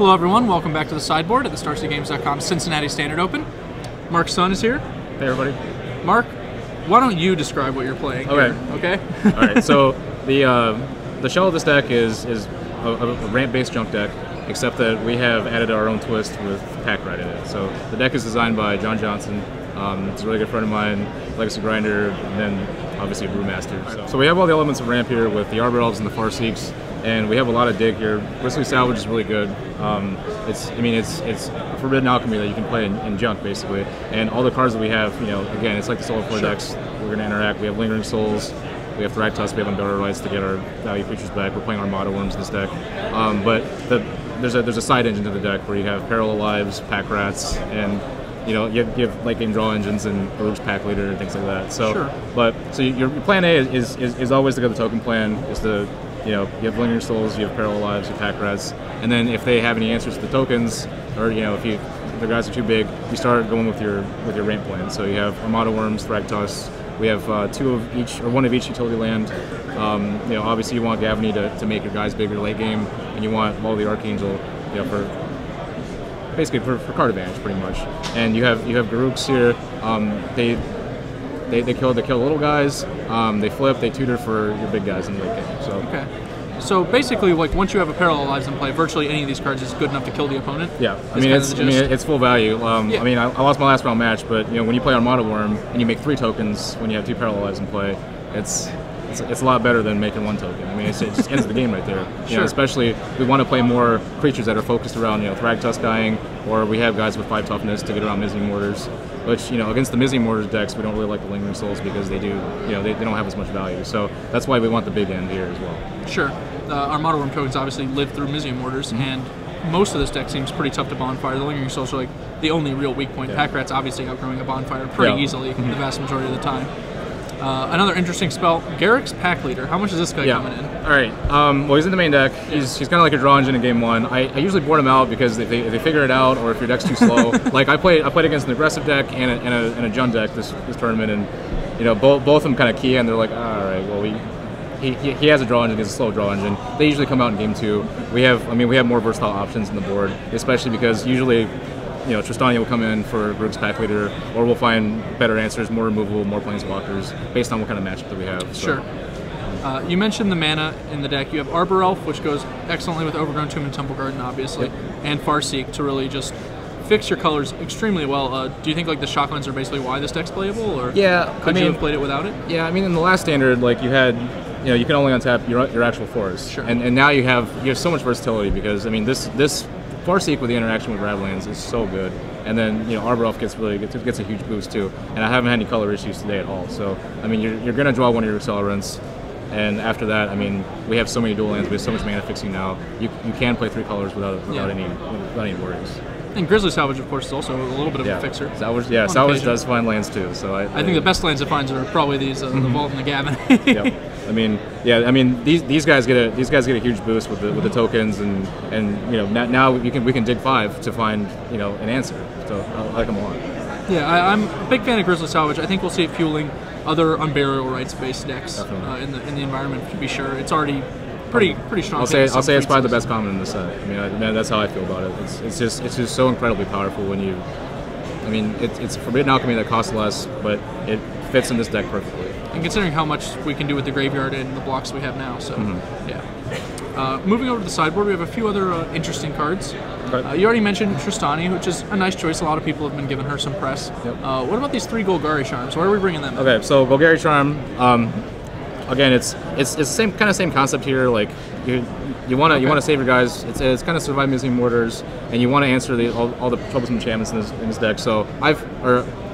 Hello everyone, welcome back to the Sideboard at the StarCityGames.com Cincinnati Standard Open. Mark's son is here. Hey everybody. Mark, why don't you describe what you're playing here, okay? Alright, so the shell of this deck is a ramp-based junk deck, except that we have added our own twist with pack rat in it. So the deck is designed by John Johnson. It's a really good friend of mine, Legacy Grinder, and then obviously a Brewmaster. So we have all the elements of ramp here with the Arbor Elves and the Farseeks, and we have a lot of dig here. Bristly Salvage is really good. It's a forbidden alchemy that you can play in junk basically, and all the cards that we have, again, it's like the Solar 4 decks. We're going to interact. We have Lingering Souls, we have Thragtusk, we have Unbearable Rights to get our value creatures back. We're playing Armada Worms in this deck, but there's a side engine to the deck where you have Peril of Lives, Pack Rats, and you have late game draw engines and Baruch's Pack Leader and things like that. So, so your plan A is always to go the token plan. Is to you have Lingering Souls, you have Peril of Lives, you have Pack Rats, and then if they have any answers to the tokens, or if the guys are too big, you start going with your ramp plan. So you have Armada Worms, Thragtusk. We have two of each, or one of each utility land. Obviously you want Gavany to make your guys bigger late game, and you want Wall of the Archangel, for card advantage pretty much. And you have Baruchs here. They kill the little guys. They flip. They tutor for your big guys in the late game. So okay. So basically, once you have a Parallel Lives in play, virtually any of these cards is good enough to kill the opponent. Yeah, it's full value. I lost my last round match, but when you play Armada Worm and you make 3 tokens when you have 2 Parallel Lives in play, it's a lot better than making 1 token. It just ends the game right there. Especially we want to play more creatures that are focused around Thragtusk dying, or we have guys with 5 toughness to get around Mizzy Mortars. Which against the Mizzy Mortars decks, we don't really like the Lingering Souls because they don't have as much value. So that's why we want the big end here as well. Sure. Armada Worm tokens obviously live through Mizzy Mortars, and most of this deck seems pretty tough to Bonfire. The Lingering Souls are the only real weak point. Pack Rat's obviously outgrowing a Bonfire pretty easily the vast majority of the time. Another interesting spell, Garrick's Pack Leader. How much is this guy coming in? All right. Well, he's in the main deck. He's kind of like a draw engine in game 1. I usually board him out because if they figure it out, or if your deck's too slow. I played against an aggressive deck and a Jund deck this tournament, and both of them kind of key, and they're like, all right, well he has a draw engine, he's a slow draw engine. They usually come out in game 2. We have more versatile options in the board, especially because usually Tristania will come in for Baruch's Pack Leader, or we'll find better answers, more removal, more Planeswalkers, based on what kind of matchup that we have. So. Sure. You mentioned the mana in the deck. You have Arbor Elf, which goes excellently with Overgrown Tomb and Temple Garden, obviously, and Farseek to really just fix your colors extremely well. Do you think the Shocklands are basically why this deck's playable, or could you have played it without it? Yeah, in the last standard, you had you can only untap your actual forest, and now you have so much versatility because this Farseek with the interaction with Radlands is so good, and then Arbor Elf gets a huge boost too, and I haven't had any color issues today at all. So you're gonna draw one of your accelerants, and after that we have so many dual lands, we have so much mana fixing now. You can play 3 colors without any worries. And Grizzly Salvage, of course, is also a little bit of a fixer. Salvage does find lands too. So I think the best lands it finds are probably these the Vault and the Gavin. These guys get a huge boost with the tokens, and now we can dig 5 to find an answer. So I like them a lot. Yeah, I'm a big fan of Grizzly Salvage. I think we'll see it fueling other Unburial Rights based decks in the environment, to be sure. It's already pretty strong. I'll say it's probably the best common in the set. That's how I feel about it. It's just so incredibly powerful when you. It's Forbidden Alchemy that costs less, but it fits in this deck perfectly. And considering how much we can do with the graveyard and the blocks we have now, so yeah. Moving over to the sideboard, we have a few other interesting cards. You already mentioned Tristania, which is a nice choice. A lot of people have been giving her some press. What about these 3 Golgari Charms? Why are we bringing them in? Okay, so Golgari Charm. Again, it's the same concept here. You want to save your guys. It's kind of survive Mizzy Mortars, and you want to answer all the troublesome enchantments in this deck. So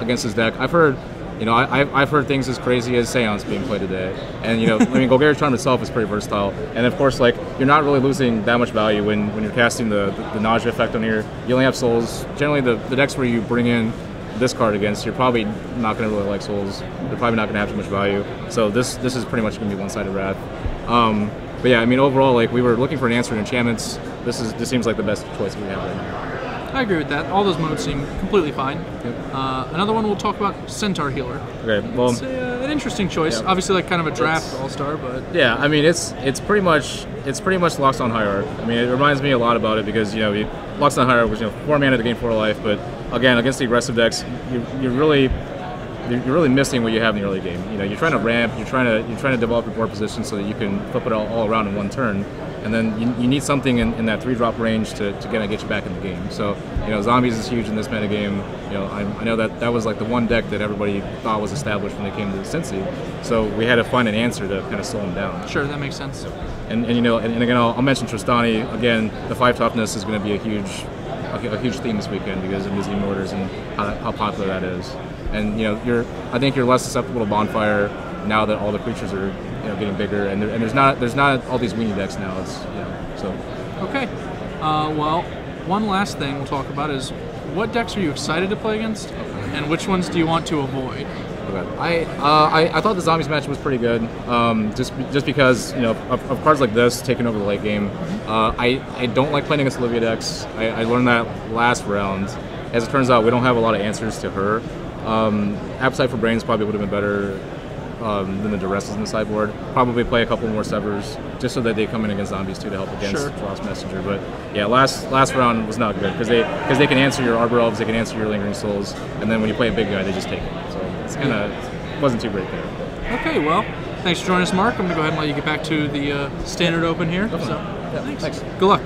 against this deck, I've heard. I've heard things as crazy as Seance being played today, and Golgari Charm itself is pretty versatile, and of course, you're not really losing that much value when you're casting the nausea effect on here. You only have souls. Generally, the decks where you bring in this card against, you're probably not going to really like souls. They're probably not going to have too much value. So this is pretty much going to be one-sided wrath. But yeah, overall, we were looking for an answer in enchantments. This seems like the best choice we have right now. I agree with that. All those modes seem completely fine. Another one we'll talk about, Centaur Healer. Okay, well, it's an interesting choice. Yeah. Obviously, like kind of a draft all-star, but yeah, I mean it's pretty much Locked on Hierarch. I mean, it reminds me a lot about it because Locked on Hierarch was 4 mana to gain 4 life, but again against the aggressive decks, you're really missing what you have in the early game. You're trying to ramp, you're trying to develop your board position so that you can flip it all around in one turn, and then you need something in that 3-drop range to kind of get you back in the game. So Zombies is huge in this meta game. I know that was like the one deck that everybody thought was established when they came to Cincy, so we had to find an answer to kind of slow them down. Sure, that makes sense. And again I'll mention Tristani again. The 5 toughness is going to be a huge theme this weekend because of Museum Orders and how popular that is. And I think you're less susceptible to Bonfire now that all the creatures are getting bigger, and there's not all these weenie decks now. It's so. Okay, well, one last thing we'll talk about is what decks are you excited to play against, and which ones do you want to avoid? Okay. I thought the Zombies match was pretty good, just because of cards like this taking over the late game. I don't like playing against Olivia decks. I learned that last round. As it turns out, we don't have a lot of answers to her. Appetite for Brains probably would have been better than the Duresses in the sideboard. Probably play a couple more Severs just so that they come in against Zombies too to help against Frost Messenger. But yeah, last round was not good because they can answer your Arbor Elves, they can answer your Lingering Souls, and then when you play a big guy, they just take it. So it's kind of wasn't too great there. Okay, well, thanks for joining us, Mark. I'm going to go ahead and let you get back to the Standard Open here. So, yeah, thanks. Thanks. Good luck.